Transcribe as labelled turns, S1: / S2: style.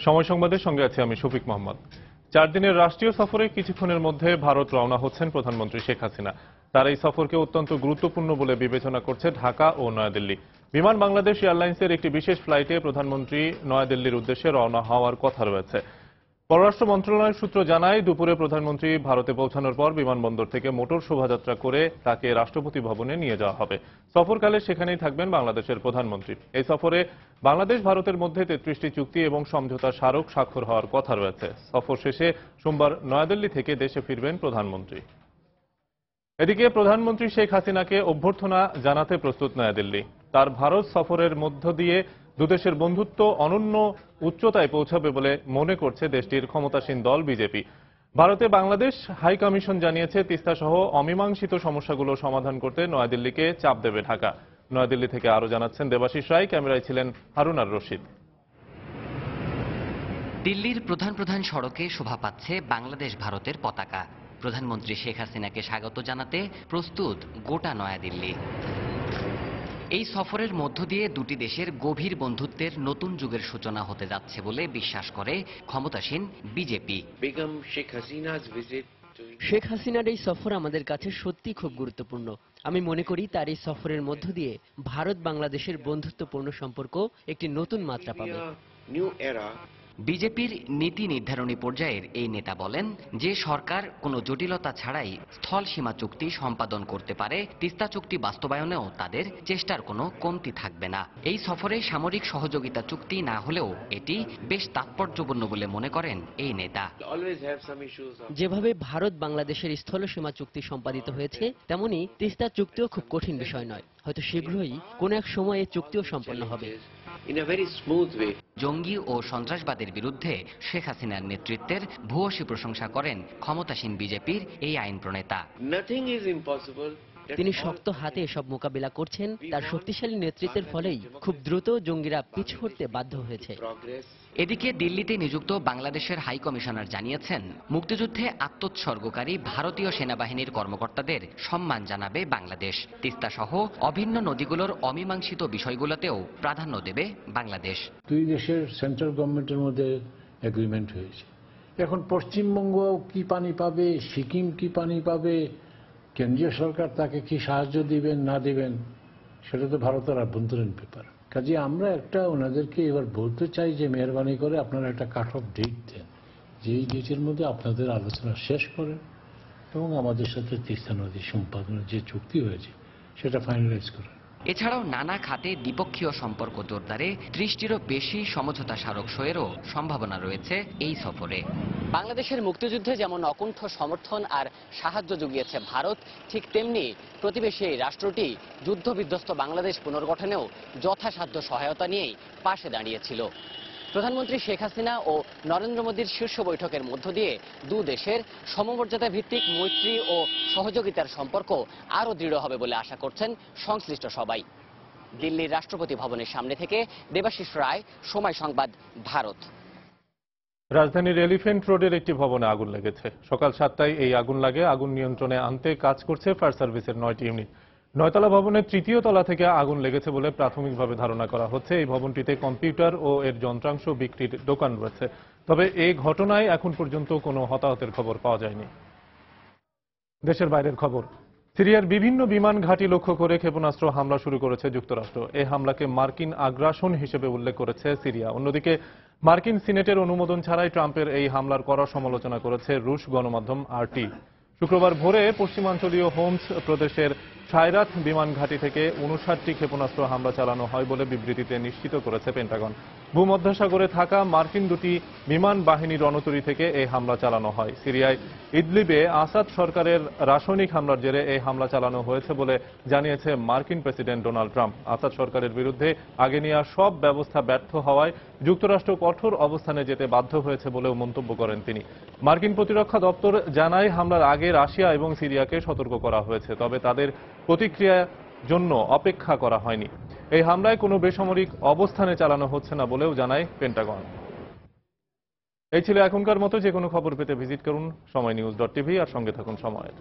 S1: সময় সংবাদের সঙ্গে আছি আমি শফিক মোহাম্মদ। 4 দিনের রাষ্ট্রীয় সফরে কিছুক্ষণের মধ্যে ভারত রওনা হচ্ছেন প্রধানমন্ত্রী শেখ হাসিনা। তার এই সফরকে অত্যন্ত গুরুত্বপূর্ণ বলে বিবেচনা করছে ঢাকা ও নয়াদিল্লি। বিমান বাংলাদেশ এয়ারলাইন্সের একটি বিশেষ ফ্লাইটে প্রধানমন্ত্রী নয়াদিল্লির উদ্দেশ্যে রওনা হওয়ার কথা রয়েছে। পররাষ্ট্র মন্ত্রণালয়ের সূত্র জানায়, দুপুরে প্রধানমন্ত্রী ভারতে পৌঁছানোর পর বিমানবন্দর থেকে মোটর শোভাযাত্রা করে তাকে রাষ্ট্রপতি ভবনে নিয়ে যাওয়া হবে। সফরকালে সেখানেই থাকবেন বাংলাদেশের প্রধানমন্ত্রী। এই সফরে বাংলাদেশ ভারতের মধ্যে 33টি চুক্তি এবং সমঝোতা স্মারক স্বাক্ষর হওয়ার কথা রয়েছে। সফর শেষে সোমবার নয়াদিল্লি থেকে দেশে ফিরবেন প্রধানমন্ত্রী। এদিকে প্রধানমন্ত্রী শেখ হাসিনাকে অভ্যর্থনা জানাতে প্রস্তুত নয়াদিল্লি। তার ভারত সফরের মধ্য দিয়ে দুদেশের বন্ধুত্ব অনন্য উচ্চতায় পৌঁছাবে বলে মনে করছে দেশটির ক্ষমতাসীন দল বিজেপি। ভারতে বাংলাদেশ হাই কমিশন জানিয়েছে, তিস্তা সহ অমীমাংসিত সমস্যাগুলো সমাধান করতে নয়াদিল্লিকে চাপ দেবে ঢাকা। নয়াদিল্লি থেকে আরো জানাচ্ছেন দেবাশিস রায়, ক্যামেরায় ছিলেন হারুন আর রশিদ।
S2: দিল্লির প্রধান প্রধান সড়কে শোভা পাচ্ছে বাংলাদেশ ভারতের পতাকা। প্রধানমন্ত্রী শেখ হাসিনাকে স্বাগত জানাতে প্রস্তুত গোটা নয়াদিল্লি। এই সফরের মধ্য দিয়ে দুটি দেশের গভীর বন্ধুত্বের নতুন যুগের সূচনা হতে যাচ্ছে বলে বিশ্বাস করে ক্ষমতাসীন বিজেপি।
S3: শেখ হাসিনার এই সফর আমাদের কাছে সত্যি খুব গুরুত্বপূর্ণ। আমি মনে করি তার এই সফরের মধ্য দিয়ে ভারত বাংলাদেশের বন্ধুত্বপূর্ণ সম্পর্ক একটি নতুন মাত্রা পাবে।
S2: বিজেপির নীতি নির্ধারণী পর্যায়ের এই নেতা বলেন, যে সরকার কোনো জটিলতা ছাড়াই স্থল সীমা চুক্তি সম্পাদন করতে পারে, তিস্তা চুক্তি বাস্তবায়নেও তাদের চেষ্টার কোনো কমতি থাকবে না। এই সফরে সামরিক সহযোগিতা চুক্তি না হলেও এটি বেশ তাৎপর্যপূর্ণ বলে মনে করেন এই নেতা।
S3: যেভাবে ভারত বাংলাদেশের স্থল সীমা চুক্তি সম্পাদিত হয়েছে, তেমনি তিস্তা চুক্তিও খুব কঠিন বিষয় নয়। হয়তো শীঘ্রই কোনো এক সময় এই চুক্তিও সম্পন্ন হবে।
S2: জঙ্গি ও সন্ত্রাসবাদের বিরুদ্ধে শেখ হাসিনার নেতৃত্বের ভূয়সী প্রশংসা করেন ক্ষমতাসীন বিজেপির এই আইন প্রণেতা।
S3: তিনি শক্ত হাতে এসব মোকাবিলা করছেন। তার শক্তিশালী নেতৃত্বের ফলেই খুব দ্রুত জঙ্গিরা পিছু হটতে বাধ্য হয়েছে।
S2: এদিকে দিল্লিতে নিযুক্ত বাংলাদেশের হাই কমিশনার জানিয়েছেন, মুক্তিযুদ্ধে আত্মোৎসর্গকারী ভারতীয় সেনাবাহিনীর কর্মকর্তাদের সম্মান জানাবে বাংলাদেশ। তিস্তা সহ অভিন্ন নদীগুলোর অমীমাংসিত বিষয়গুলোতেও প্রাধান্য দেবে বাংলাদেশ।
S4: দুই দেশের সেন্ট্রাল গভর্নমেন্টের মধ্যে এগ্রিমেন্ট হয়েছে। এখন পশ্চিমবঙ্গ কি পানি পাবে, সিকিম কি পানি পাবে, কেন্দ্রীয় সরকার তাকে কি সাহায্য দিবেন না দিবেন, সেটা তো ভারতের আভ্যন্তরীণ ব্যাপার। কাজে আমরা ওনাদেরকে এবার বলতে চাই যে মেহরবানি করে আপনারা একটা কাট অফ ডেট দেন, যে এই ডেটের মধ্যে আপনাদের আলোচনা শেষ করেন এবং আমাদের সাথে তিস্তা নদী সম্পাদনের যে চুক্তি হয়েছে সেটা ফাইনালাইজ করেন।
S2: এছাড়াও নানা খাতে দ্বিপক্ষীয় সম্পর্ক জোরদারে 30টিরও বেশি সমঝোতা স্মারক সইয়েরও সম্ভাবনা রয়েছে এই সফরে।
S3: বাংলাদেশের মুক্তিযুদ্ধে যেমন অকুণ্ঠ সমর্থন আর সাহায্য জুগিয়েছে ভারত, ঠিক তেমনি প্রতিবেশী এই রাষ্ট্রটি যুদ্ধবিধ্বস্ত বাংলাদেশ পুনর্গঠনেও যথাসাধ্য সহায়তা নিয়েই পাশে দাঁড়িয়েছিল। প্রধানমন্ত্রী শেখ হাসিনা ও নরেন্দ্র মোদীর শীর্ষ বৈঠকের মধ্য দিয়ে দু দেশের সমমর্যাদা ভিত্তিক মৈত্রী ও সহযোগিতার সম্পর্ক আরও দৃঢ় হবে বলে আশা করছেন সংশ্লিষ্ট সবাই। দিল্লির রাষ্ট্রপতি ভবনের সামনে থেকে দেবাশিস রায়, সময় সংবাদ, ভারত।
S1: রাজধানীর এলিফ্যান্ট রোডের একটি ভবনে আগুন লেগেছে। সকাল 7টায় এই আগুন লাগে। আগুন নিয়ন্ত্রণে আনতে কাজ করছে ফায়ার সার্ভিসের 9টি ইউনিট। 9তলা ভবনের 3য় তলা থেকে আগুন লেগেছে বলে প্রাথমিকভাবে ধারণা করা হচ্ছে। এই ভবনটিতে কম্পিউটার ও এর যন্ত্রাংশ বিক্রির দোকান রয়েছে। তবে এই ঘটনায় এখন পর্যন্ত কোনো হতাহতের খবর পাওয়া যায়নি। দেশের বাইরের খবর, সিরিয়ার বিভিন্ন বিমান ঘাঁটি লক্ষ্য করে ক্ষেপণাস্ত্র হামলা শুরু করেছে যুক্তরাষ্ট্র। এই হামলাকে মার্কিন আগ্রাসন হিসেবে উল্লেখ করেছে সিরিয়া। অন্যদিকে মার্কিন সিনেটের অনুমোদন ছাড়াই ট্রাম্পের এই হামলার কড়া সমালোচনা করেছে রুশ গণমাধ্যম RT। শুক্রবার ভোরে পশ্চিমাঞ্চলীয় হোমস প্রদেশের সায়রাত বিমান ঘাঁটি থেকে 59টি ক্ষেপণাস্ত্র হামলা চালানো হয় বলে বিবৃতিতে নিশ্চিত করেছে পেন্টাগন। ভূমধ্যসাগরে থাকা মার্কিন দুটি বিমান বাহিনী রণতরী থেকে এই হামলা চালানো হয়। সিরিয়ায় ইদলিবে আসাদ সরকারের রাসায়নিক হামলার জেরে এই হামলা চালানো হয়েছে বলে জানিয়েছে মার্কিন প্রেসিডেন্ট ডোনাল্ড ট্রাম্প। আসাদ সরকারের বিরুদ্ধে আগে নেওয়া সব ব্যবস্থা ব্যর্থ হওয়ায় যুক্তরাষ্ট্র কঠোর অবস্থানে যেতে বাধ্য হয়েছে বলেও মন্তব্য করেন তিনি। মার্কিন প্রতিরক্ষা দপ্তর জানায়, হামলার আগে রাশিয়া এবং সিরিয়াকে সতর্ক করা হয়েছে, তবে তাদের প্রতিক্রিয়ার জন্য অপেক্ষা করা হয়নি। এই হামলায় কোনো বেসামরিক অবস্থানে চালানো হচ্ছে না বলেও জানায় পেন্টাগন। এই ছিল এখনকার মতো। যে কোনো খবর পেতে ভিজিট করুন সময়নিউজ.tv আর সঙ্গে থাকুন সময়ের।